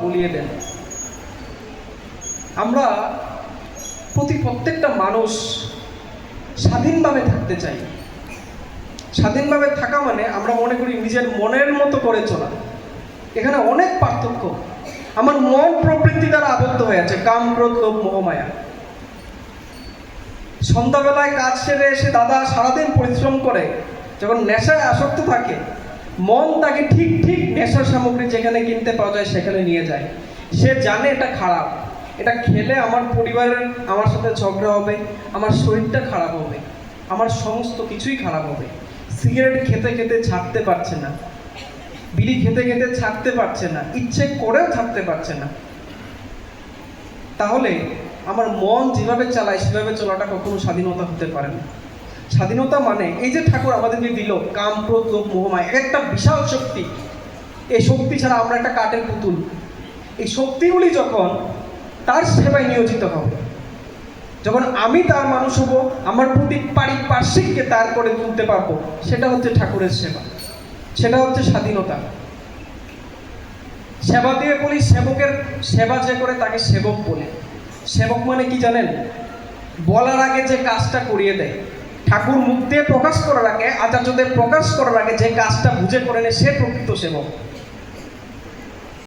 বলিয়ে দেন। আমরা প্রত্যেকটা মানুষ স্বাধীনভাবে থাকতে চাই। স্বাধীনভাবে থাকা মানে আমরা মনে করি নিজের মনের মতো করে চলা। এখানে অনেক পার্থক্য। আমার মন প্রবৃত্তি দ্বারা আবদ্ধ হয়ে আছে, কাম, ক্রোধ, লোভ, মোহ, মায়া। সন্ধ্যাবেলায় কাজ সেরে এসে দাদা সারাদিন পরিশ্রম করে, যখন নেশায় আসক্ত থাকে, মন তাকে ঠিক নেশার সামগ্রী যেখানে কিনতে পাওয়া যায় সেখানে নিয়ে যায়। সে জানে এটা খারাপ, এটা খেলে আমার পরিবারের আমার সাথে ঝগড়া হবে, আমার শরীরটা খারাপ হবে, আমার সমস্ত কিছুই খারাপ হবে। সিগারেট খেতে খেতে ছাড়তে পারছে না, বিড়ি খেতে খেতে ছাড়তে পারছে না, ইচ্ছে করেও ছাড়তে পারছে না। তাহলে আমার মন যেভাবে চালায় সেভাবে চলাটা কখনো স্বাধীনতা হতে পারে না। স্বাধীনতা মানে এই যে ঠাকুর আমাদেরকে দিল কাম, ক্রোধ, লোভ, মোহ, মায়া, একটা বিশাল শক্তি। এই শক্তি ছাড়া আমরা একটা কাঠের পুতুল। এই শক্তিগুলি যখন তার সেবায় নিয়োজিত হবে, যখন আমি তার মানুষ হব, আমার প্রতি পারিপার্শ্বিককে তার করে তুলতে পারবো, সেটা হচ্ছে ঠাকুরের সেবা, সেটা হচ্ছে স্বাধীনতা। সেবা দিয়ে বলি, সেবকের সেবা যে করে তাকে সেবক বলে। সেবক মানে কি জানেন? বলার আগে যে কাজটা করিয়ে দেয়। ঠাকুর মুখ দিয়ে প্রকাশ করার আগে, আচার্যদের প্রকাশ করার আগে যে কাজটা বুঝে করে নেয়, সে প্রকৃত সেবক।